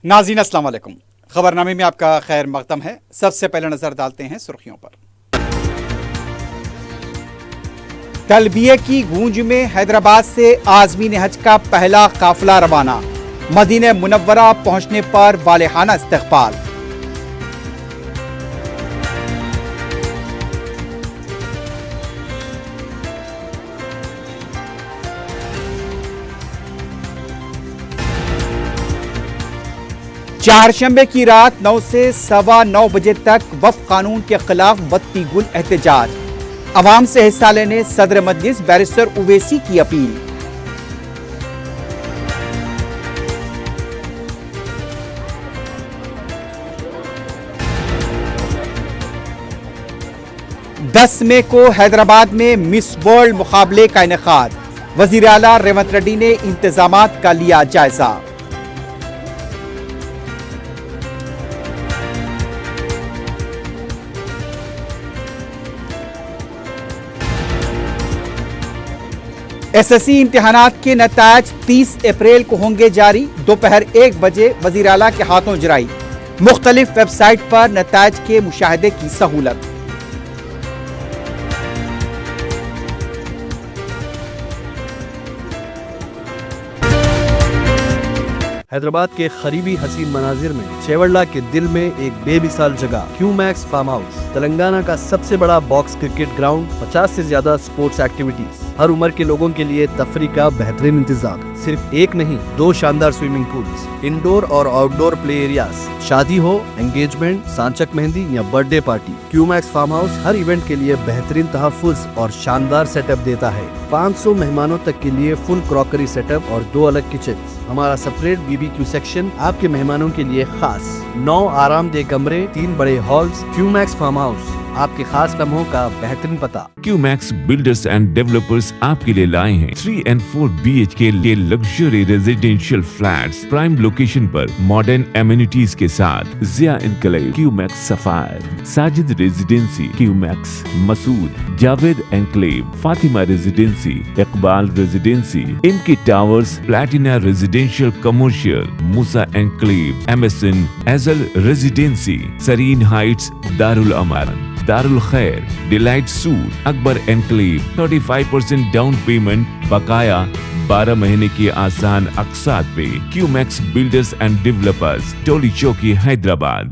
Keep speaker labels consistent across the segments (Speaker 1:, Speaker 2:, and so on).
Speaker 1: ناظرین السلام علیکم۔ خبرنامے میں آپ کا خیر مقدم ہے۔ سب سے پہلے نظر ڈالتے ہیں سرخیوں پر۔ تلبیہ کی گونج میں حیدرآباد سے عازمین حج کا پہلا قافلہ روانہ، مدینہ منورہ پہنچنے پر والہانہ استقبال۔ چہارشنبے کی رات 9 سے 9:15 بجے تک وفق قانون کے خلاف بتی گل احتجاج، عوام سے حصہ لینے صدر مجلس بیرسٹر اویسی کی اپیل۔ دس مئی کو حیدرآباد میں مس ورلڈ مقابلے کا انعقاد، وزیر اعلیٰ ریونت ریڈی نے انتظامات کا لیا جائزہ۔ ایس ایس سی امتحانات کے نتائج 30 اپریل کو ہوں گے جاری، دوپہر 1 بجے وزیر اعلیٰ کے ہاتھوں جرائی، مختلف ویب سائٹ پر نتائج کے مشاہدے کی سہولت۔
Speaker 2: حیدرآباد کے قریبی حسین مناظر میں چیوڑلہ کے دل میں ایک بے مثال جگہ کیو میکس فارم ہاؤس، تلنگانہ کا سب سے بڑا باکس کرکٹ گراؤنڈ، 50 سے زیادہ سپورٹس ایکٹیویٹیز، ہر عمر کے لوگوں کے لیے تفریح کا بہترین انتظام، صرف ایک نہیں 2 شاندار سوئمنگ پولز، انڈور اور آؤٹ ڈور پلے ایریاز، شادی ہو، انگیجمنٹ، سانچک مہندی یا برتھ ڈے پارٹی، کیو میکس فارم ہاؤس ہر ایونٹ کے لیے بہترین تحفظ اور شاندار سیٹ اپ دیتا ہے۔ 500 مہمانوں تک کے لیے فل کراکری سیٹ اپ اور 2 الگ کچنز، ہمارا separate B B Q section آپ کے مہمانوں کے لیے خاص، 9 آرام دہ کمرے، 3 بڑے ہالز۔ کیو میکس فارم ہاؤس آپ کے خاص لمحوں کا بہترین پتہ۔
Speaker 3: کیو میکس بلڈرز اینڈ ڈیولپرز آپ کے لیے لائے ہیں 3 and 4 BHK کے luxury residential flats, prime location پر ماڈرن ایمینٹیز کے ساتھ۔ Zia enclave, Q Max sapphire, Sajid residency, Q Max Masood, Javed enclave, Fatima residency, Iqbal residency, M K towers, platina residential commercial, Musa enclave, MSN ایزل ریزیڈینسی، سرین ہائٹس، دارالامارن، دارالخیر، delight suite, Akbar enclave, 35% down payment, بقایا 12 مہینے کی آسان اقساط پہ۔ Q Max builders and developers, Toli Chowki, Hyderabad.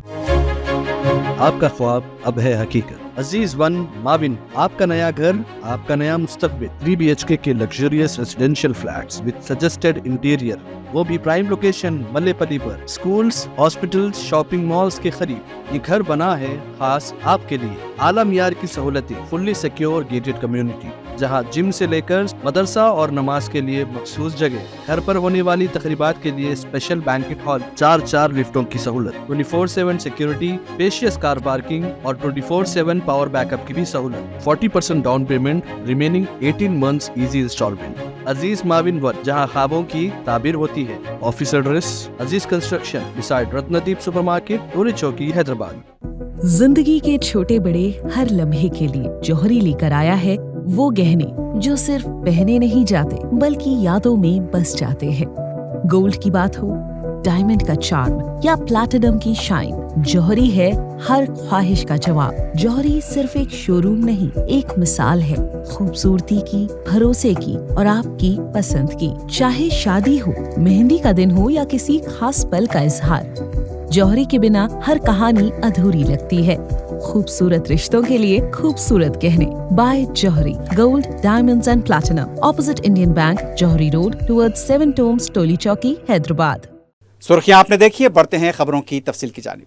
Speaker 2: آپ کا خواب اب ہے حقیقت۔ عزیز ون ماون، آپ کا نیا گھر، آپ کا نیا مستقبل، 3 BHK کے luxurious residential flats with suggested interior, وہ بھی پرائم لوکیشن ملے پلی پر، سکولز، ہاسپٹلز، شاپنگ مالز کے قریب۔ یہ گھر بنا ہے خاص آپ کے لیے، اعلیٰ معیار کی سہولتیں، فلی سیکیور گیٹڈ کمیونٹی، جہاں جم سے لے کر مدرسہ اور نماز کے لیے مخصوص جگہ، گھر پر ہونے والی تقریبات کے لیے اسپیشل بینکٹ ہال، 4 لفٹوں کی سہولت، 24/7 سیکیورٹی، اسپیشیس کار پارکنگ اور 24/7 پاور بیک اپ کی بھی سہولت، 40% down payment, remaining 18 months easy instalment. Aziz maven one, جہاں خوابوں کی تعبیر ہوتی ہے۔ Office address Aziz construction beside Ratnadeep super market, Toli Chowki, Hyderabad.
Speaker 4: زندگی کے چھوٹے بڑے ہر لمحے کے لیے جوہری لے کر آیا ہے وہ گہنے جو صرف پہنے نہیں جاتے بلکہ یادوں میں بس جاتے ہیں۔ گولڈ کی بات ہو، ڈائمنڈ کا چارم یا پلاٹینم کی شائن، جوہری ہے ہر خواہش کا جواب۔ جوہری صرف ایک شو روم نہیں، ایک مثال ہے خوبصورتی کی، بھروسے کی اور آپ کی پسند کی۔ چاہے شادی ہو، مہندی کا دن ہو یا کسی خاص پل کا اظہار، جوہری کے بنا ہر کہانی ادھوری لگتی ہے۔ خوبصورت رشتوں کے لیے خوبصورت گہنے، بائے جوہری، gold, diamonds and platinum, opposite Indian bank, جوہری روڈ، ٹورڈ 7 ٹومز، ٹولی چوکی، حیدرآباد۔
Speaker 1: سرخیاں آپ نے دیکھی ہے، بڑھتے ہیں خبروں کی تفصیل کی جانب۔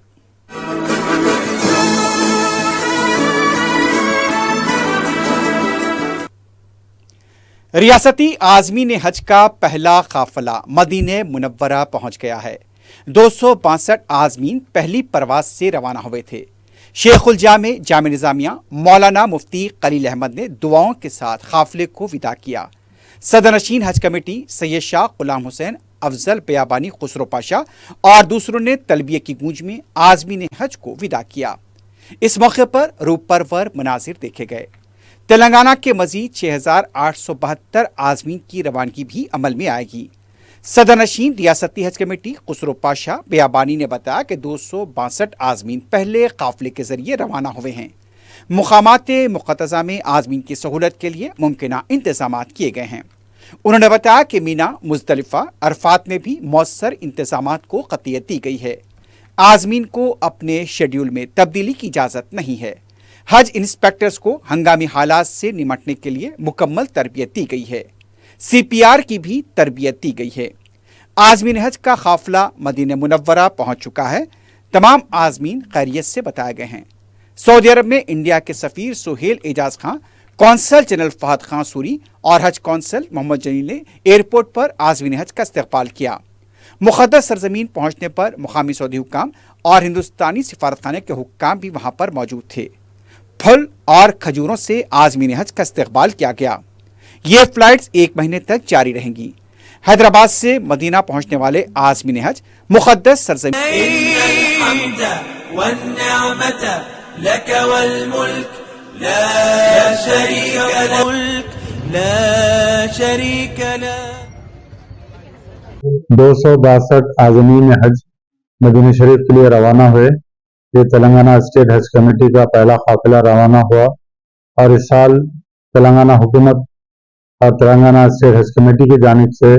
Speaker 1: ریاستی عازمین حج کا پہلا قافلہ مدینہ منورہ پہنچ گیا ہے۔ 262 عازمین پہلی پرواز سے روانہ ہوئے تھے۔ شیخ الجامع جامع نظامیہ مولانا مفتی خلیل احمد نے دعاؤں کے ساتھ قافلے کو وداع کیا۔ صدرنشین حج کمیٹی سید شاہ غلام حسین، افضل بیابانی خسرو پاشا اور دوسروں نے تلبیہ کی گونج میں عازمین حج کو وداع کیا۔ اس موقع پر روح پرور مناظر دیکھے گئے۔ تلنگانہ کے مزید 6872 عازمین کی روانگی بھی عمل میں آئے گی۔ صدر نشین ریاستی حج کمیٹی خسرو پاشا بیابانی نے بتایا کہ 262 عازمین پہلے قافلے کے ذریعے روانہ ہوئے ہیں۔ مقامات مقتضیٰ میں عازمین کی سہولت کے لیے ممکنہ انتظامات کیے گئے ہیں۔ انہوں نے بتایا کہ مینا، مزدلفہ، عرفات میں بھی مؤثر انتظامات کو قطعیت دی گئی ہے۔ عازمین کو اپنے شیڈیول میں تبدیلی کی اجازت نہیں ہے۔ حج انسپیکٹرز کو ہنگامی حالات سے نمٹنے کے لیے مکمل تربیت دی گئی ہے۔ CPR کی بھی تربیت دی گئی ہے۔ عازمین حج کا قافلہ مدینہ منورہ پہنچ چکا ہے۔ تمام عازمین خیریت سے بتائے گئے ہیں۔ سعودی عرب میں انڈیا کے سفیر سہیل اعجاز خان، قونصل جنرل فہد خان سوری اور حج قونصل محمد جلیل نے ایئرپورٹ پر عازمین حج کا استقبال کیا۔ مقدس سرزمین پہنچنے پر مقامی سعودی حکام اور ہندوستانی سفارتخانے کے حکام بھی وہاں پر موجود تھے۔ پھل اور کھجوروں سے عازمین حج کا استقبال کیا گیا۔ یہ فلائٹس 1 مہینے تک جاری رہیں گی۔ حیدرآباد سے مدینہ پہنچنے والے عازمین حج مقدس سرزمین
Speaker 5: لك والملك لا شريك له
Speaker 6: 262 عازمین حج مدینہ شریف کے لیے روانہ ہوئے۔ یہ تلنگانہ اسٹیٹ حج کمیٹی کا پہلا قافلہ روانہ ہوا اور اس سال تلنگانہ حکومت اور تلنگانہ اسٹیٹ حج کمیٹی کی جانب سے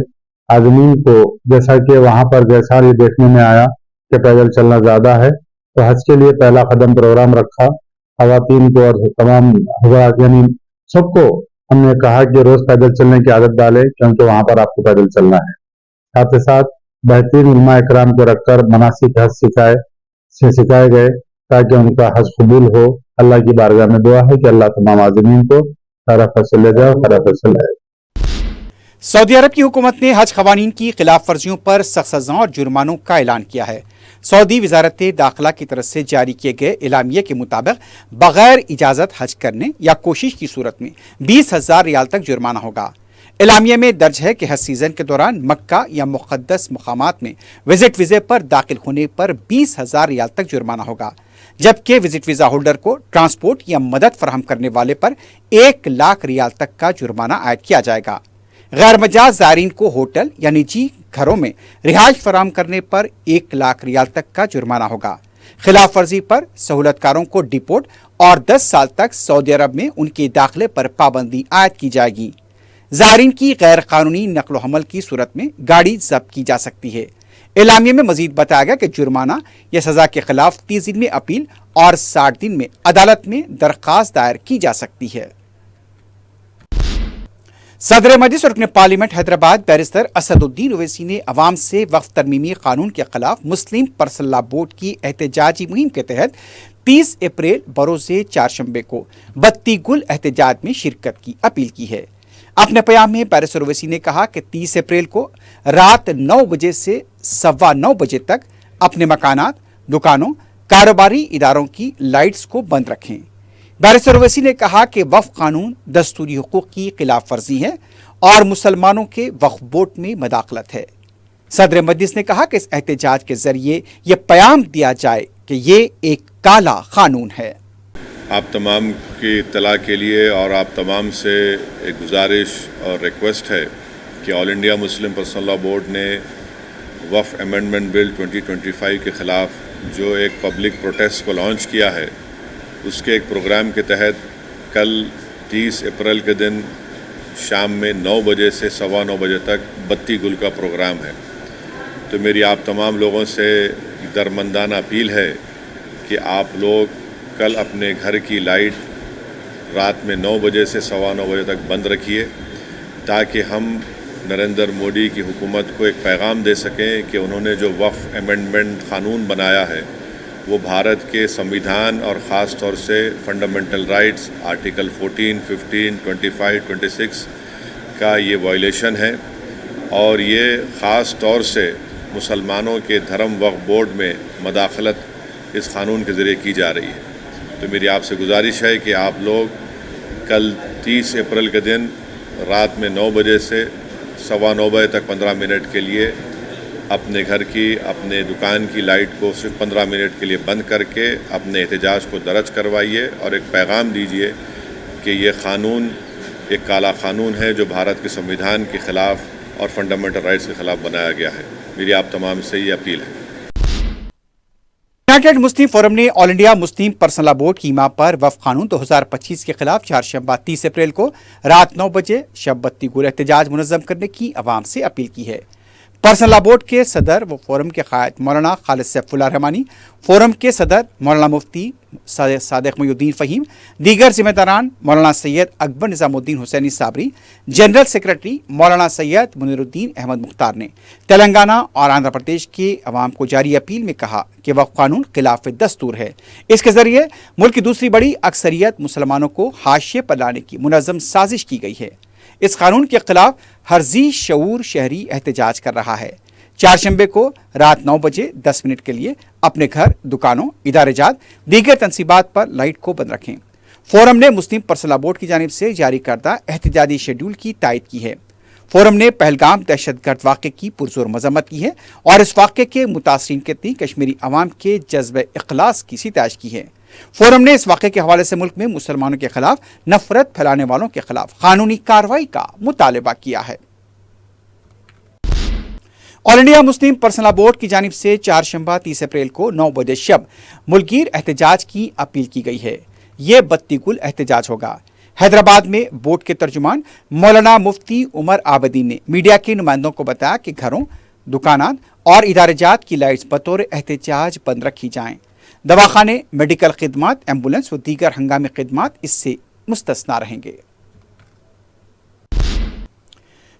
Speaker 6: عازمین کو، جیسا کہ وہاں پر گئے سال یہ دیکھنے میں آیا کہ پیدل چلنا زیادہ ہے، تو حج کے لیے پہلا قدم پروگرام رکھا۔ خواتین کو اور تمام حضرات یعنی سب کو ہم نے کہا کہ روز پیدل چلنے کی عادت ڈالے، کیونکہ وہاں پر آپ کو پیدل چلنا ہے۔ ساتھ ہی ساتھ بہترین علماء اکرام کو رکھ کر مناسک حج سکھائے گئے تاکہ ان کا حج قبول ہو۔ اللہ کی بارگاہ میں دعا ہے کہ اللہ تمام عازمین کو خیر فصل لے جائے، خیر فصل ہے۔
Speaker 1: سعودی عرب کی حکومت نے حج قوانین کی خلاف ورزیوں پر سخت سزاؤں اور جرمانوں کا اعلان کیا ہے۔ سعودی وزارت داخلہ کی طرف سے جاری کیے گئے اعلامیے کے مطابق بغیر اجازت حج کرنے یا کوشش کی صورت میں 20,000 ریال تک جرمانہ ہوگا۔ اعلامیے میں درج ہے کہ حج سیزن کے دوران مکہ یا مقدس مقامات میں وزٹ ویزے پر داخل ہونے پر 20,000 ریال تک جرمانہ ہوگا، جبکہ وزٹ ویزا ہولڈر کو ٹرانسپورٹ یا مدد فراہم کرنے والے پر 1 لاکھ ریال تک کا جرمانہ عائد کیا جائے گا۔ غیر مجاز زائرین کو ہوٹل یا نجی گھروں میں رہائش فراہم کرنے پر 1 لاکھ ریال تک کا جرمانہ ہوگا۔ خلاف ورزی پر سہولت کاروں کو ڈپورٹ اور 10 سال تک سعودی عرب میں ان کے داخلے پر پابندی عائد کی جائے گی۔ زائرین کی غیر قانونی نقل و حمل کی صورت میں گاڑی ضبط کی جا سکتی ہے۔ اعلامیے میں مزید بتایا گیا کہ جرمانہ یا سزا کے خلاف 30 دن میں اپیل اور 60 دن میں عدالت میں درخواست دائر کی جا سکتی ہے۔ صدر مجلس اور رکن پارلیمنٹ حیدرآباد بیرسٹر اسد الدین اویسی نے عوام سے وقف ترمیمی قانون کے خلاف مسلم پرسنل لا بورڈ کی احتجاجی مہم کے تحت 30 اپریل بروز چہارشنبے کو بتی گل احتجاج میں شرکت کی اپیل کی ہے۔ اپنے پیام میں بیرسٹر اویسی نے کہا کہ 30 اپریل کو رات 9 بجے سے 9:15 بجے تک اپنے مکانات، دکانوں، کاروباری اداروں کی لائٹس کو بند رکھیں۔ بیرسٹر اویسی نے کہا کہ وقف قانون دستوری حقوق کی خلاف ورزی ہے اور مسلمانوں کے وقف بورڈ میں مداخلت ہے۔ صدر مجلس نے کہا کہ اس احتجاج کے ذریعے یہ پیام دیا جائے کہ یہ ایک کالا قانون ہے۔
Speaker 7: آپ تمام کی اطلاع کے لیے اور آپ تمام سے ایک گزارش اور ریکویسٹ ہے کہ آل انڈیا مسلم پرسنل لا بورڈ نے وقف امینڈمنٹ بل 2025 کے خلاف جو ایک پبلک پروٹیسٹ کو لانچ کیا ہے، اس کے ایک پروگرام کے تحت کل 30 اپریل کے دن شام میں 9 بجے سے 9:15 بجے تک بتی گل کا پروگرام ہے۔ تو میری آپ تمام لوگوں سے درمندانہ اپیل ہے کہ آپ لوگ کل اپنے گھر کی لائٹ رات میں 9 بجے سے 9:15 بجے تک بند رکھیے، تاکہ ہم نریندر مودی کی حکومت کو ایک پیغام دے سکیں کہ انہوں نے جو وقف امینڈمنٹ قانون بنایا ہے وہ بھارت کے سمویدھان اور خاص طور سے فنڈامنٹل رائٹس آرٹیکل 14, 15, 25, 26 کا یہ وائلیشن ہے، اور یہ خاص طور سے مسلمانوں کے دھرم وقف بورڈ میں مداخلت اس قانون کے ذریعے کی جا رہی ہے۔ تو میری آپ سے گزارش ہے کہ آپ لوگ کل 30 اپریل کے دن رات میں 9 بجے سے 9:15 بجے تک 15 منٹ کے لیے اپنے گھر کی، اپنے دکان کی لائٹ کو صرف 15 منٹ کے لیے بند کر کے اپنے احتجاج کو درج کروائیے اور ایک پیغام دیجیے کہ یہ قانون ایک کالا قانون ہے جو بھارت کے سمویدھان کے خلاف और फंडामेंटल राइट्स के खिलाफ बनाया गया है। मेरी आप तमाम से ये अपील है।
Speaker 1: यूनाइटेड मुस्लिम फोरम ने all India Muslim personal law board की मां पर वक्फ कानून 2025 के खिलाफ चारशंबा 30 अप्रैल को रात 9 बजे शब बत्ती गुल एहतजाज मुनज़्ज़म करने की आवाम से अपील की है। पर्सनल लॉ बोर्ड के सदर व फोरम के क़ायद मौलाना खालिद सैफुल्लाह रहमानी, फोरम के सदर मौलाना मुफ्ती सादिक मोइनुद्दीन फ़हीम, दीगर जिम्मेदारान मौलाना सैयद अकबर निज़ामुद्दीन हुसैनी साबरी, जनरल सेक्रेटरी मौलाना सैयद मुनीरुद्दीन अहमद मुख्तार ने तेलंगाना और आंध्र प्रदेश के अवाम को जारी अपील में कहा कि वक्फ कानून खिलाफ दस्तूर है। इसके ज़रिए मुल्क की दूसरी बड़ी अक्सरियत मुसलमानों को हाशिए पर लाने की मुनज़्ज़म साजिश की गई है। इस कानून के खिलाफ हर ज़ी शऊर शहरी एहतजाज कर रहा है। चारशंबे को रात 9 बजे 10 मिनट के लिए अपने घर, दुकानों, इदारेजात, दीगर तनसीबात पर लाइट को बंद रखें। फोरम ने मुस्लिम पर्सनल लॉ बोर्ड की जानिब से जारी करदा एहतजाजी शेड्यूल की तायद की है। फोरम ने पहलगाम दहशतगर्द वाक़े की पुरजोर मजम्मत की है और इस वाक़े के मुतासरीन के तई कश्मीरी अवाम के जज्बे इखलास की सिताइश की है। फोरम ने इस वाक़े के हवाले से मुल्क में मुसलमानों के खिलाफ नफरत फैलाने वालों के खिलाफ कानूनी कार्रवाई का मुतालबा किया है। All India Muslim personal law board की जानिब से चारशंबा 30 अप्रैल को 9 बजे शब मुल्कगीर एहतजाज की अपील की गई है। ये बत्ती गुल एहतजाज होगा। हैदराबाद में बोर्ड के तर्जुमान मौलाना मुफ्ती उमर आबदीन ने मीडिया के नुमाइंदों को बताया कि घरों, दुकानात और इदारेजात की लाइट्स बतौर एहतजाज बंद रखी जाएं। दवाखाने, मेडिकल खिदमात, एम्बुलेंस व दीगर हंगामी खिदमात इससे मुस्तस्ना रहेंगे।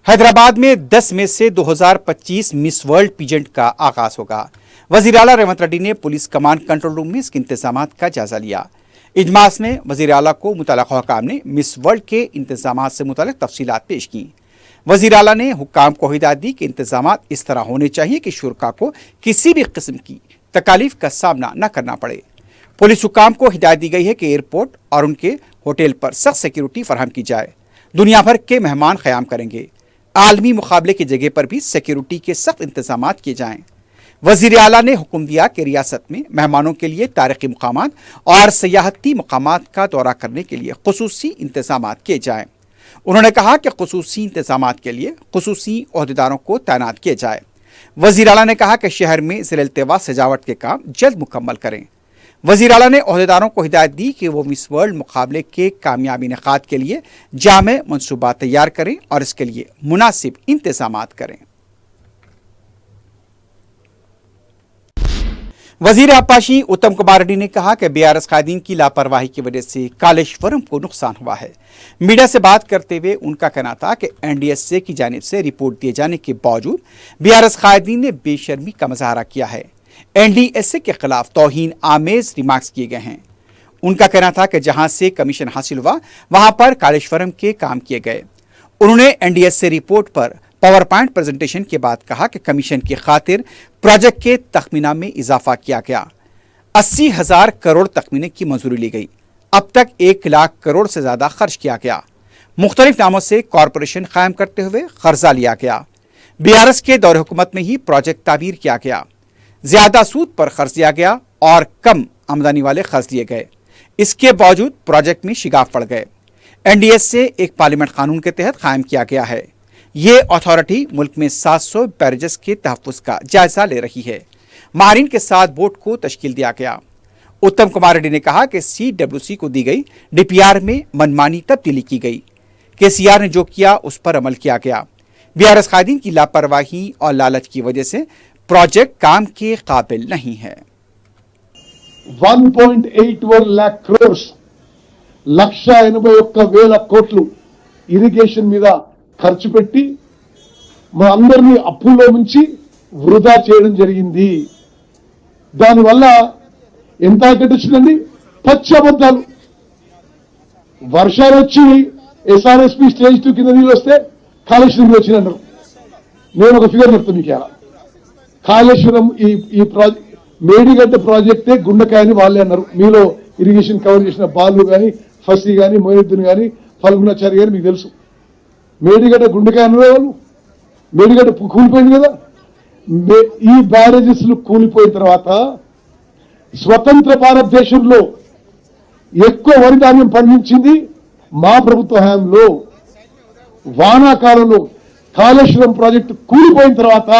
Speaker 1: हैदराबाद में 10 मई से 2025 मिस वर्ल्ड पीजेंट का आगाज होगा। वज़ीर आला रेवंत रेड्डी ने पुलिस कमांड कंट्रोल रूम में इसके इंतजामात का जायजा लिया। इजमास में वज़ीर आला को मुतल्लिक़ा हुक्काम ने मिस वर्ल्ड के इंतजामात से मुतल्लिक़ तफसीलात पेश की। वज़ीर आला ने हुक्काम को हिदायत दी कि इंतजामात इस तरह होने चाहिए कि शुरका को किसी भी किस्म की तकालीफ का सामना न करना पड़े। पुलिस हुक्काम को हिदायत दी गई है कि एयरपोर्ट और उनके होटल पर सख्त सिक्योरिटी फराहम की जाए। दुनिया भर के मेहमान क़याम करेंगे। आलमी मुकाबले की जगह पर भी सिक्योरिटी के सख्त इंतजामात किए जाएं। वज़ीर आला ने हुक्म दिया कि रियासत में मेहमानों के लिए तारीख़ी मकामात और सयाहती मकामात का दौरा करने के लिए खुसूसी इंतजामात किए जाएं। उन्होंने कहा कि खुसूसी इंतजामात के लिए खुसूसी ओहदेदारों को तैनात किए जाए। वज़ीर आला ने कहा कि शहर में ज़िल-ए-इल्तिवा सजावट के काम जल्द मुकम्मल करें। वज़ीर आला ने ओहदेदारों को हिदायत दी कि वो मिस वर्ल्ड मुकाबले के कामयाबी इनेकाद के लिए जामे मनसूबा तैयार करें और इसके लिए मुनासिब इंतजामात करें। वज़ीर आबपाशी उत्तम कुमार रेड्डी ने कहा कि बीआरएस कायदीन की लापरवाही की वजह से कालेश्वरम को नुकसान हुआ है। मीडिया से बात करते हुए उनका कहना था कि एनडीएसए की जानिब से रिपोर्ट दिए जाने के बावजूद बीआरएस कायदीन ने बेशर्मी का मुजाहरा किया है। एनडीएसए के खिलाफ तौहीन आमेज रिमार्क्स किए गए हैं। उनका कहना था कि जहां से कमीशन हासिल हुआ वहां पर कालेश्वरम के काम किए गए। उन्होंने एनडीएसए रिपोर्ट पर पावर पॉइंट प्रेजेंटेशन के बाद कहा कि कमीशन की खातिर प्रोजेक्ट के तखमीना में इजाफा किया गया। 80,000 करोड़ तखमीने की मंजूरी ली गई। अब तक 1 लाख करोड़ से ज्यादा खर्च किया गया। मुख्तलिफ नामों से कॉरपोरेशन कायम करते हुए कर्जा लिया गया। बीआरएस के दौर हुकूमत में ही प्रोजेक्ट ताबीर किया गया। ज्यादा सूद पर खर्च दिया गया और कम आमदनी वाले खर्च लिए गए। इसके बावजूद प्रोजेक्ट में शिगाफ पड़ गए। एनडीएसए एक पार्लियामेंट कानून के तहत कायम किया गया है। ये अथॉरिटी मुल्क में 700 बैरेजेस के तहफ़्फ़ुज़ का जायजा ले रही है। माहिरीन के साथ बोर्ड को तश्कील दिया गया। उत्तम कुमार रेड्डी ने कहा कि CWC को दी गई डीपीआर में मनमानी तब्दीली की गई। केसीआर ने जो किया उस पर अमल किया गया। बीआरएस कायदीन की लापरवाही और लालच की वजह से प्रोजेक्ट काम के काबिल नहीं है।
Speaker 8: 1.81 lakh crores 1,81,000 కోట్లు ఇరిగేషన్ మీద ఖర్చు పెట్టి మన అందరినీ అప్పుల్లో నుంచి వృధా చేయడం జరిగింది. దానివల్ల ఎంత కట్టించిందండి? పచ్చి అబద్ధాలు. వర్షాలు వచ్చి SRSP స్టేజ్ 2 కింద నీళ్ళు వస్తే కాళేశ్వరం వచ్చిందన్నారు. నేను ఒక ఫిగర్ చెప్తాను మీకు. ఎలా కాళేశ్వరం ఈ ప్రాజెక్ట్ మేడిగడ్డ ప్రాజెక్టే గుండెకాయని వాళ్ళే అన్నారు. మీలో ఇరిగేషన్ కవర్ చేసిన బాలు కానీ, ఫసీ కానీ, మొయినుద్దీన్ కానీ, ఫల్గుణాచారి గారు మీకు తెలుసు. మేడిగడ్డ గుండెకాయ అన్నారు వాళ్ళు. మేడిగడ్డ కూలిపోయింది కదా. ఈ బ్యారేజెస్ కూలిపోయిన తర్వాత స్వతంత్ర భారతదేశంలో ఎక్కువ వరి ధాన్యం పండించింది మా ప్రభుత్వ హయాంలో. వానాకాలంలో కాళేశ్వరం ప్రాజెక్టు కూలిపోయిన తర్వాత,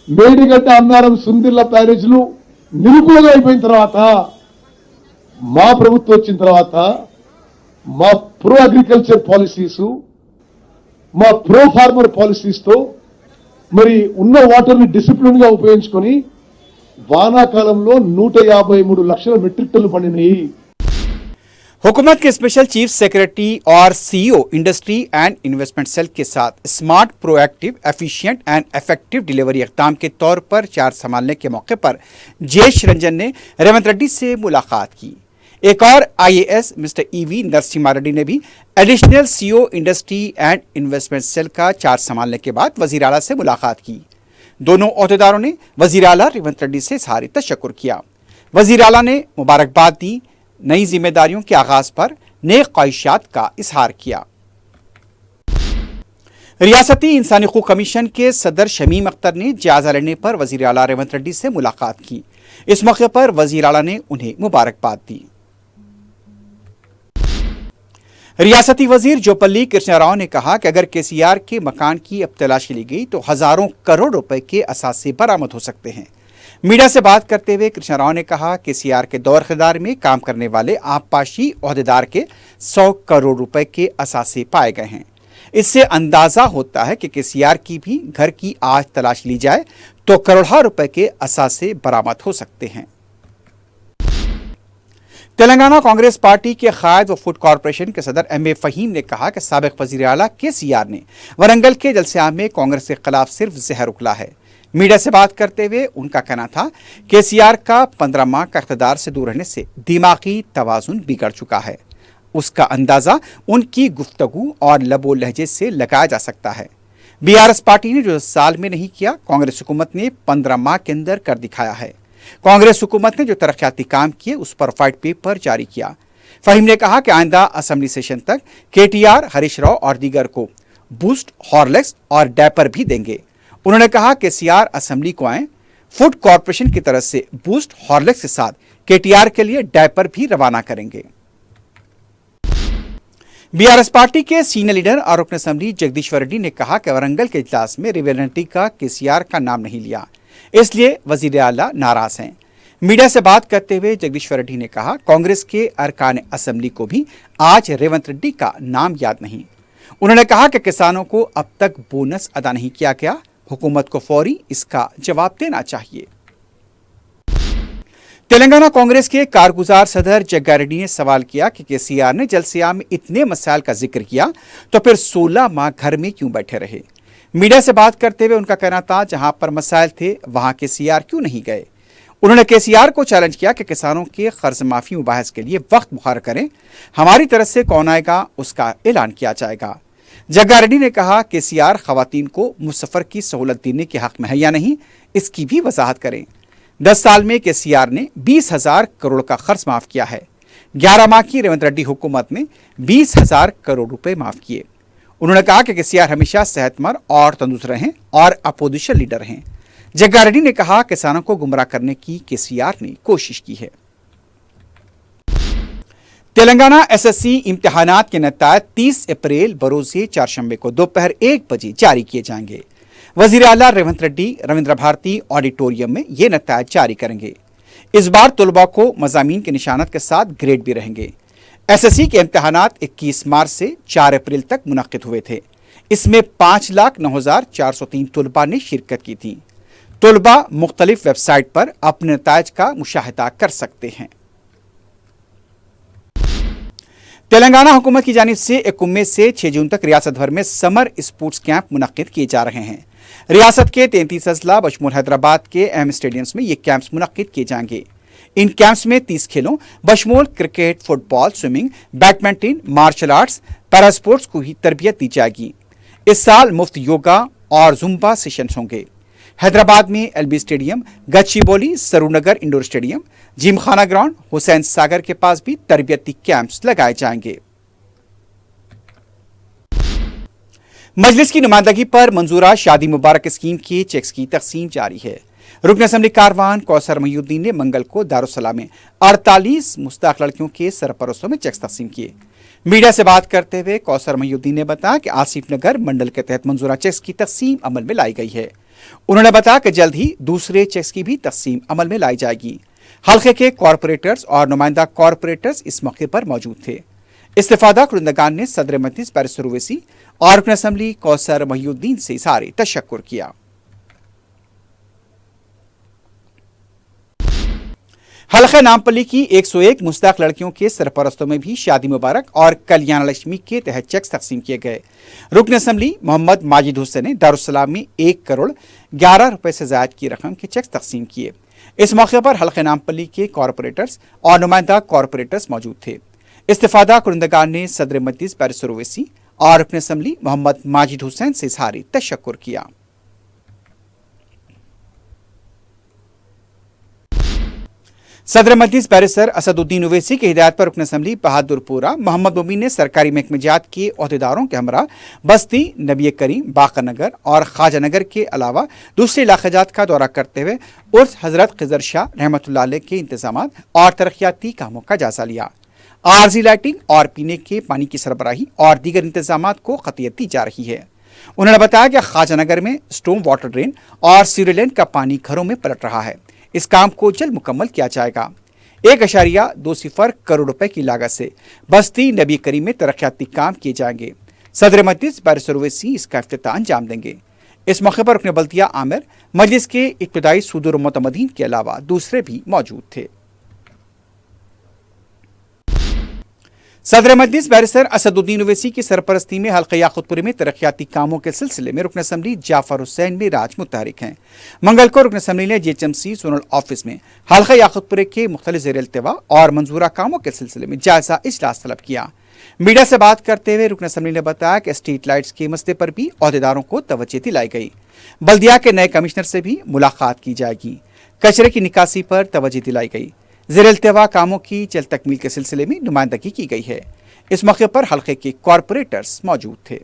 Speaker 8: మేడిగడ్డ అన్నారం సుందిర్ల ప్యారేజ్లు నిరుపయోగం అయిపోయిన తర్వాత, మా ప్రభుత్వం వచ్చిన తర్వాత మా ప్రో అగ్రికల్చర్ పాలసీస్, మా ప్రో ఫార్మర్ పాలసీస్ తో మరి ఉన్న వాటర్ ని డిసిప్లిన్ గా ఉపయోగించుకొని వానాకాలంలో 153 లక్షల మెట్రిక్ టన్నులు పండినాయి.
Speaker 1: हुकूमत के स्पेशल चीफ सेक्रेटरी और CEO industry and investment cell के साथ smart, proactive, efficient and effective delivery इक़दाम के तौर पर चार्ज संभालने के मौके पर जयेश रंजन ने रेवंत रेड्डी से मुलाकात की। एक और IAS mister E V Narasimha Reddy ने भी additional CEO industry and investment cell का चार्ज संभालने के बाद वजीर आला से मुलाकात की। दोनों ओहदेदारों ने वजीर आला रेवंत रेड्डी से इज़हार तशक्कुर किया। वजीर आला ने मुबारकबाद दी, नई जिम्मेदारियों के आगाज पर नेक ख्वाहिशात का इजहार किया। रियासती इंसानी हकूक़ कमीशन के सदर शमीम अख्तर ने जायजा लेने पर वजीर आला रेवंत रेड्डी से मुलाकात की। इस मौके पर वजीर आला ने उन्हें मुबारकबाद दी। रियासती वजीर जोपल्ली कृष्णा राव ने कहा कि अगर केसीआर के मकान की अब तलाशी ली गई तो हजारों करोड़ रुपए के असासे बरामद हो सकते हैं। मीडिया से बात करते हुए कृष्णा राव ने कहा कि केसीआर के दौर खिदार में काम करने वाले आबपाशी ओहदेदार के 100 करोड़ रुपए के असासे पाए गए हैं। इससे अंदाजा होता है कि केसीआर की भी घर की आज तलाश ली जाए तो करोड़ों रुपए के असासे बरामद हो सकते हैं। तेलंगाना कांग्रेस पार्टी के खाद व फूड कॉरपोरेशन के सदर एम ए फहीम ने कहा कि साबिक वजीर आला केसीआर ने वरंगल के जलसियाम में कांग्रेस के खिलाफ सिर्फ जहर उगला है। मीडिया से बात करते हुए उनका कहना था केसीआर का 15 माह का इख्तिदार से दूर रहने से दिमागी तवाजुन बिगड़ चुका है। उसका अंदाजा उनकी गुफ्तगू और लबो लहजे से लगाया जा सकता है। बीआरएस पार्टी ने जो साल में नहीं किया, कांग्रेस हुकूमत ने 15 माह के अंदर कर दिखाया है। कांग्रेस हुकूमत ने जो तरक्याती काम किए उस पर वाइट पेपर जारी किया। फहीम ने कहा कि आइंदा असेंबली सेशन तक केटीआर, हरीश राव और दीगर को बूस्ट, हॉर्लिक्स और डायपर भी देंगे। उन्होंने कहा कि केसीआर असेंबली को आए, फूड कॉरपोरेशन की तरफ से बूस्ट, हॉर्लिक्स के साथ केटीआर के लिए डायपर भी रवाना करेंगे। बीआरएस पार्टी के सीनियर लीडर और रुकन असेंबली जगदीश्वर रेड्डी ने कहा कि वरंगल के इजलास में रेवंत रेड्डी का केसीआर का नाम नहीं लिया, इसलिए वजीर आला नाराज हैं। मीडिया से बात करते हुए जगदीश्वर रेड्डी ने कहा कांग्रेस के अरकान असेंबली को भी आज रेवंत रेड्डी का नाम याद नहीं। उन्होंने कहा कि किसानों को अब तक बोनस अदा नहीं किया गया, हुकूमत को फौरी इसका जवाब देना चाहिए। तेलंगाना कांग्रेस के कारगुजार सदर जग्गा रेड्डी ने सवाल किया कि केसीआर ने जलसिया में इतने मसाइल का जिक्र किया तो फिर 16 माह घर में क्यों बैठे रहे। मीडिया से बात करते हुए उनका कहना था जहां पर मसाइल थे वहां केसीआर क्यों नहीं गए। उन्होंने केसीआर को चैलेंज किया कि किसानों के कर्ज माफी मुबाहस के लिए वक्त मुहर्रर करें, हमारी तरफ से कौन आएगा उसका ऐलान किया जाएगा। जग्गा रेड्डी ने कहा केसीआर खवातीन को मुसफ़र की सहूलत देने के हक में है या नहीं, इसकी भी वजाहत करें। 10 साल में केसीआर ने 20,000 करोड़ का खर्च माफ किया है। 11 माह की रेवंत रेड्डी हुकूमत ने 20,000 करोड़ रुपए माफ किए। उन्होंने कहा कि केसीआर हमेशा सेहतमंद और तंदुरुस्त रहें और अपोजिशन लीडर हैं। जग्गा रेड्डी ने कहा किसानों को गुमराह करने की केसीआर ने कोशिश की है। तेलंगाना एसएससी इम्तिहानात के नतीजे 30 अप्रैल बरोज़े चारशंबे को दोपहर 1 बजे जारी किए जाएंगे। वजीर आला रेवंत रेड्डी रविंद्र भारती ऑडिटोरियम में ये नतीजे जारी करेंगे। इस बार तलबा को मज़ामीन के निशानात के साथ ग्रेड भी रहेंगे। एसएससी के इम्तिहानात 21 मार्च से 4 अप्रैल तक मुनक्किद हुए थे। इसमें 5,09,403 तलबा ने शिरकत की थी। तलबा मुख्तलिफ वेबसाइट पर अपने नताइज का मुशाहिदा कर सकते हैं। तेलंगाना हुकूमत की जानिब से 1 मई से 6 जून तक रियासत भर में समर स्पोर्ट्स कैंप मुनक्किद किए जा रहे हैं। रियासत के 33 अजला बशमूल हैदराबाद के अहम स्टेडियम्स में ये कैंप्स मुनक्किद किए जाएंगे। इन कैंप्स में 30 खेलों बशमूल cricket, football, swimming, badminton, martial arts, para sports को ही तरबियत दी जाएगी। इस साल मुफ्त योगा और जुम्बा सेशंस होंगे। हैदराबाद में LB stadium, Gachibowli, Saroornagar indoor stadium, gymkhana ground, Hussain Sagar के पास भी तरबियती कैंप्स लगाए जाएंगे। मजलिस की नुमाइंदगी पर मंजूरा शादी मुबारक स्कीम के चेक्स की तकसीम जारी है। रुकन असेंबली कारवान कौसर महीउद्दीन ने मंगल को दारुसलाम में 48 मुस्ताक लड़कियों के सरपरस्तों में चेक्स तकसीम किए। मीडिया से बात करते हुए कौसर महिउद्दीन ने बताया कि आसिफ नगर मंडल के तहत मंजूरा चेक्स की तकसीम अमल में लाई गई है। उन्होंने बताया कि जल्द ही दूसरे चेक्स की भी तकसीम अमल में लाई जाएगी। हल्के के कॉरपोरेटर्स और नुमाइंदा कॉरपोरेटर्स इस मौके पर मौजूद थे। इस्तेफादा कुरिंदगान ने सदर मजलिस बैरिस्टर ओवैसी और रुकन असम्बली कौसर महिउद्दीन से इज़हार तशक्कुर किया। हल्का नामपल्ली की 101 मुस्तहक लड़कियों के सरपरस्तों में भी शादी मुबारक और कल्याण लक्ष्मी के तहत चेक्स तकसीम किए गए। रुकन असम्बली मोहम्मद माजिद हुसैन ने दारुस्सलाम में 1 करोड़ 11 रुपए से ज़ायद की रकम के चेक्स तकसीम किए। इस मौके पर हल्का नामपल्ली के कॉरपोरेटर्स और नुमाइंदा कॉरपोरेटर्स मौजूद थे। इस्तेफादा कुरिंदगान ने सदर मजलिस बैरिस्टर ओवैसी और रुकन असम्बली मोहम्मद माजिद हुसैन से इज़हार तशक्कुर किया। सदर मजलिस बैरिस्टर असदुद्दीन ओवैसी की हिदायत पर रुकन असम्बली बहादुरपुरा मोहम्मद मुबीन ने सरकारी महकमेजात के अहदेदारों के हमरा बस्ती, नबी करीम, बाकर नगर और ख्वाजा नगर के अलावा दूसरे इलाक़ाजात का दौरा करते हुए उर्स हजरत खिजर शाह रहमतुल्लाह अलैह के इंतजामात और तरक्याती कामों का जायजा लिया। आरजी लाइटिंग और पीने के पानी की सरबराही और दीगर इंतजामात को खतियत दी जा रही है। उन्होंने बताया कि ख्वाजा नगर में स्टोम वाटर ड्रेन और सीवरेज लाइन का पानी घरों में पलट रहा है। इस काम को जल्द मुकम्मल किया जाएगा। 1.20 करोड़ रुपए की लागत से बस्ती, नबी करीम में तरक्याती काम किए जाएंगे। सदर मजलिस बैरिस्टर ओवैसी इसका इफ्तिताह अंजाम देंगे। इस मौके पर रुकन बल्दिया आमिर, मजलिस के इब्तिदाई सुदूर मुतमदीन के अलावा दूसरे भी मौजूद थे। सदर मजलिस बैरिस्टर असदुद्दीन ओवैसी की सरपरस्ती में हल्का याकुतपुरी में तरक्याती कामों के सिलसिले में रुकन असम्बली जाफर हुसैन में राज मुतहरिक हैं। मंगल को रुकन असम्बली ने जीएचएमसी जोनल ऑफिस में हल्का याकुतपुरी के मुख्तलिफ ज़ेर इल्तिवा और मंजूरा कामों के सिलसिले में जायजा इजलास तलब किया। मीडिया से बात करते हुए रुकन असम्बली ने बताया कि स्ट्रीट लाइट्स के मसले पर भी अहदेदारों को तवज्जो दिलाई गई। बल्दिया के नए कमिश्नर से भी मुलाकात की जाएगी। कचरे की निकासी पर तवज्जो दिलाई गई। ज़ेर इल्तिवा कामों की जल्द तकमील के सिलसिले में नुमाइंदगी की गई है। इस मौके पर हल्के के कॉरपोरेटर्स मौजूद थे।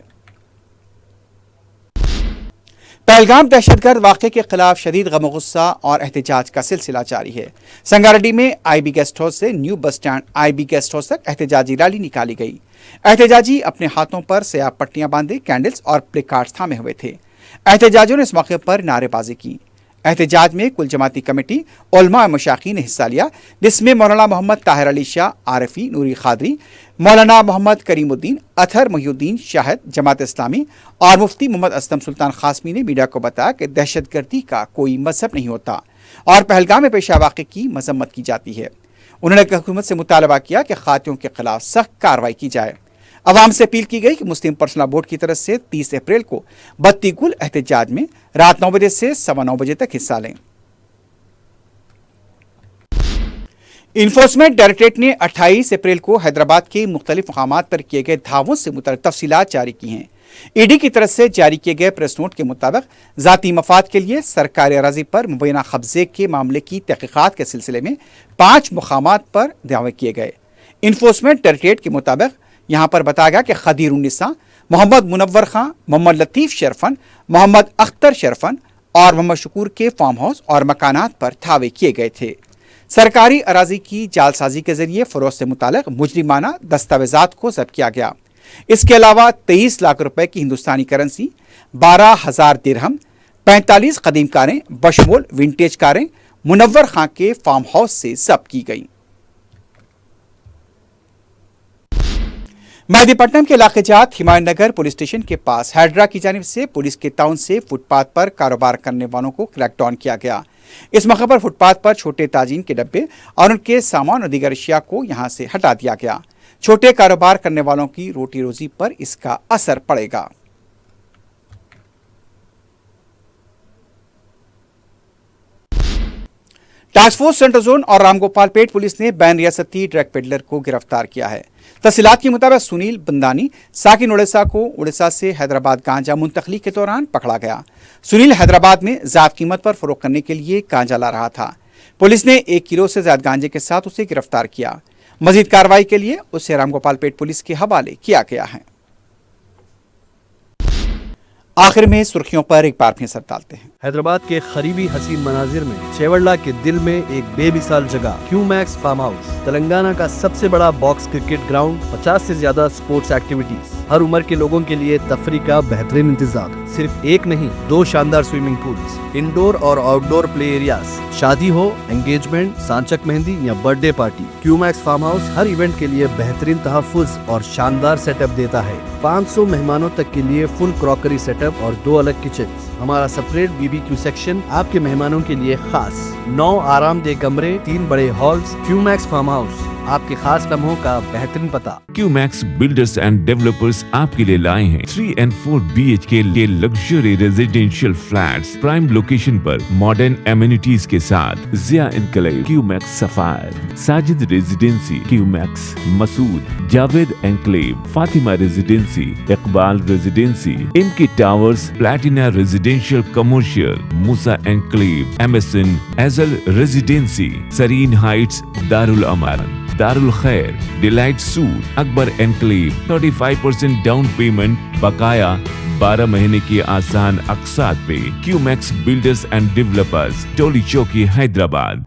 Speaker 1: पहलगाम दहशतगर्द वाक़े के खिलाफ शदीद गम गुस्सा और एहतजाज का सिलसिला जारी है। संगारेड्डी में आईबी गेस्ट हाउस से new bus stand IB guest house तक एहतजाजी रैली निकाली गई। एहतजाजी अपने हाथों पर स्याह पट्टियां बांधे कैंडल्स और प्ले कार्ड्स थामे हुए थे। एहतजाजियों ने इस मौके पर नारेबाजी की। एहतजाज में कुल जमाती कमेटी उलमा मशाखीन ने हिस्सा लिया, जिसमें मौलाना मोहम्मद ताहिर अली शाह आरफी नूरी खादरी, मौलाना मोहम्मद करीमुद्दीन, अतहर महिउद्दीन शाहिद जमात इस्लामी और मुफ्ती मोहम्मद असलम सुल्तान खासमी ने मीडिया को बताया कि दहशतगर्दी का कोई मजहब नहीं होता और पहलगाम में पेशा वाक़े की मजम्मत की जाती है। उन्होंने हुकूमत से मुतालबा किया कि खातियों के खिलाफ सख्त कार्रवाई की जाए। अवाम से अपील की गई कि मुस्लिम पर्सनल बोर्ड की तरफ से 30 अप्रैल को बत्ती गुल एहतजाज में रात 9 बजे से 9:15 बजे तक हिस्सा लें। इन्फोर्समेंट डायरेक्टरेट ने 28 अप्रैल को हैदराबाद के मुख्तलिफ मकामात पर किए गए धावों से मुतल्लिक़ तफसीलात जारी की हैं। ईडी की तरफ से जारी किए गए प्रेस नोट के मुताबिक ज़ाती मफाद के लिए सरकारी अराज़ी पर मुबैना कब्जे के मामले की तहक़ीक़ात के सिलसिले में 5 मकामात पर दावे किए गए। इन्फोर्समेंट डायरेक्टरेट के मुताबिक यहाँ पर बताया गया कि खदीर उन्निसा, मोहम्मद मुनव्वर खां, मोहम्मद लतीफ़ शरफन, मोहम्मद अख्तर शरफन और मोहम्मद शकूर के फार्म हाउस और मकानात पर धावे किए गए थे। सरकारी अराजी की जालसाजी के जरिए फरोख्त से मुताल्लिक़ मुजरिमाना दस्तावेजात को जब्त किया गया। इसके अलावा 23 लाख रुपए की हिंदुस्तानी करेंसी, 12,000 दिरहम, 45 कदीम कारें बशमूल विंटेज कारें मुनव्वर खां के फार्म हाउस से जब्त की गई। मेहदीपट्टनम के इलाक़ाजात हिमायत नगर पुलिस स्टेशन के पास हैड्रा की जानिब से पुलिस के ताउन से फुटपाथ पर कारोबार करने वालों को क्रैकडाउन किया गया। इस मौके पर फुटपाथ पर छोटे ताजीन के डब्बे और उनके सामान और दीगर अशिया को यहां से हटा दिया गया। छोटे कारोबार करने वालों की रोटी रोजी पर इसका असर पड़ेगा। टास्क फोर्स सेंट्रल जोन और रामगोपालपेट पुलिस ने बैन रियासती ड्रग पेडलर को गिरफ्तार किया है। तफसीलात के मुताबिक सुनील बंदानी साकिन उड़ीसा को उड़ीसा से हैदराबाद गांजा मुंतकली के दौरान पकड़ा गया। सुनील हैदराबाद में ज़ायद कीमत पर फरोख्त करने के लिए गांजा ला रहा था। पुलिस ने 1 किलो से ज्यादा गांजे के साथ उसे गिरफ्तार किया। मजीद कार्रवाई के लिए उसे रामगोपालपेट पुलिस के हवाले किया गया है। आखिर में सुर्खियों पर एक बार फिर नजर डालते हैं।
Speaker 2: हैदराबाद के करीबी हसीन मनाजिर में चेवड़ला के दिल में एक बेमिसाल जगह क्यूमैक्स फार्म हाउस, तेलंगाना का सबसे बड़ा बॉक्स क्रिकेट ग्राउंड, 50 से ज्यादा स्पोर्ट्स एक्टिविटीज, हर उम्र के लोगों के लिए तफरी का बेहतरीन इंतजाम। सिर्फ एक नहीं, 2 शानदार स्विमिंग पूल्स, इंडोर और आउटडोर प्ले एरियाज, शादी हो, एंगेजमेंट, सांचक मेहंदी या birthday party, Q Max farm house हर इवेंट के लिए बेहतरीन तहफ्फुज़ और शानदार सेटअप देता है। 500 मेहमानों तक के लिए फुल क्रॉकरी सेटअप और 2 अलग किचन। हमारा सेपरेट BBQ सेक्शन आपके मेहमानों के लिए खास। 9 आरामदेह कमरे, 3 बड़े हॉल्स। क्यूमैक्स फार्म हाउस, आपके खास लम्हों का बेहतरीन पता।
Speaker 3: क्यूमैक्स बिल्डर्स एंड डेवलपर्स आपके लिए लाए हैं 3 and 4 BHK के luxury residential flats prime location पर मॉडर्न एमिनिटीज के साथ। Zia enclave, Q Max sapphire, Sajid residency, Q Max Masood, Javed enclave, Fatima residency, Iqbal residency, MK towers, platina residential commercial, Musa enclave, MSN एजल residency, Sareen heights, Darul Aman, Darul Khair, delight suite, Akbar enclave, 35% down payment, बकाया 12 महीने की आसान अक़सात पे। Q Max builders and developers, Toli Chowki, Hyderabad.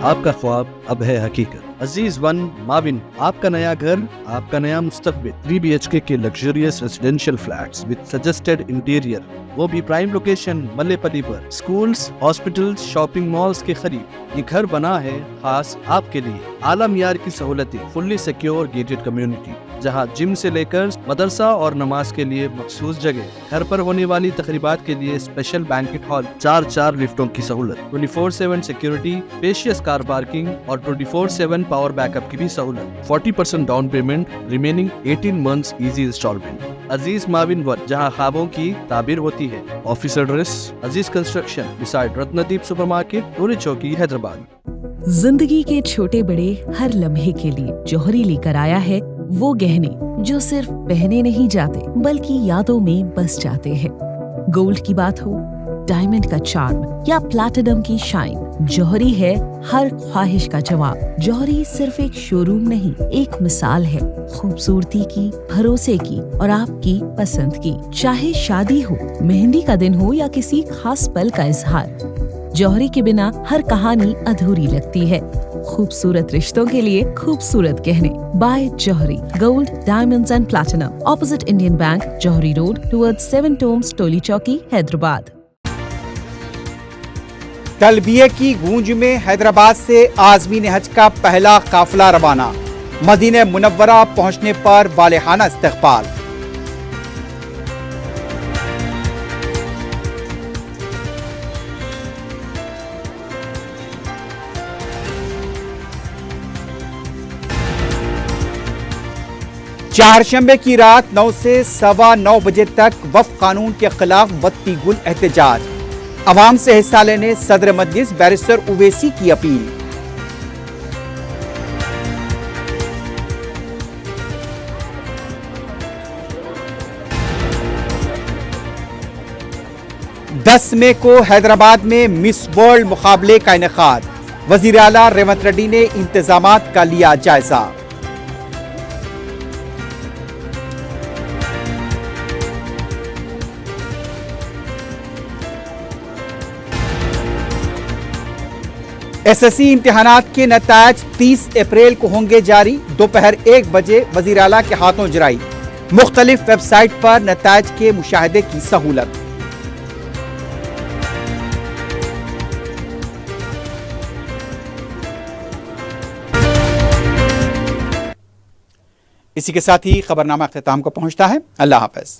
Speaker 2: आपका ख्वाब अब है हकीकत। अजीज वन माविन, आपका नया घर, आपका नया मुस्तकबिल। 3 BHK के luxurious residential flats with suggested interior, वो भी प्राइम लोकेशन मल्लेपल्ली पर। स्कूल्स, हॉस्पिटल्स, शॉपिंग मॉल्स के करीब ये घर बना है खास आपके लिए। आला मियार की सहूलतें, फुल्ली सिक्योर गेटेड कम्युनिटी, जहां जिम से लेकर मदरसा और नमाज के लिए मखसूस जगह। घर पर होने वाली तकरीबात के लिए स्पेशल बैंकेट हॉल, 4 लिफ्टों की सहूलत, 24/7 सिक्योरिटी, स्पेशियस कार पार्किंग और 24/7 पावर बैकअप की भी सहूलत। 40% down payment, remaining 18 months easy instalment. Aziz maven one, जहां ख्वाबों की ताबीर होती है। Office address Aziz construction beside Ratnadeep supermarket, Toli Chowki, Hyderabad.
Speaker 4: जिंदगी के छोटे बड़े हर लम्हे के लिए जौहरी लेकर आया है वो गहने जो सिर्फ पहने नहीं जाते बल्कि यादों में बस जाते हैं। गोल्ड की बात हो, डायमंड का चार्म या प्लैटिनम की शाइन, जौहरी है हर ख्वाहिश का जवाब। जौहरी सिर्फ एक शोरूम नहीं, एक मिसाल है खूबसूरती की, भरोसे की और आपकी पसंद की। चाहे शादी हो, मेहंदी का दिन हो या किसी खास पल का इजहार, जौहरी के बिना हर कहानी अधूरी लगती है। खूबसूरत रिश्तों के लिए खूबसूरत गहने by Jauhari. Gold, diamonds and platinum, opposite Indian bank, Jauhari road, towards 7 tombs, Toli Chowki, Hyderabad.
Speaker 1: तलबिये की गूंज में हैदराबाद से आज़मीन हज का पहला काफिला रवाना। मदीने मुनव्वरा पहुंचने पर वालेहाना इस्तकबाल। चारशंबे की रात 9 से 9:15 बजे तक वक्फ कानून के खिलाफ बत्ती गुल एहतजाज। अवाम से हिस्सा लेने सदर मजलिस बैरिस्टर उवैसी की अपील। दस मई को हैदराबाद में मिस वर्ल्ड मुकाबले का इनेकाद। वजीर आला रेवंत रेड्डी ने इंतजामात का लिया जायजा। SSC इम्तिहानात के नतायज 30 अप्रैल को होंगे जारी। दोपहर 1 बजे वजीर आला के हाथों जराई। मुख्तलिफ वेबसाइट पर नतायज के मुशाहिदे की सहूलत। इसी के साथ ही खबरनामा अख्ताम को पहुंचता है। अल्लाह हाफ़िज़।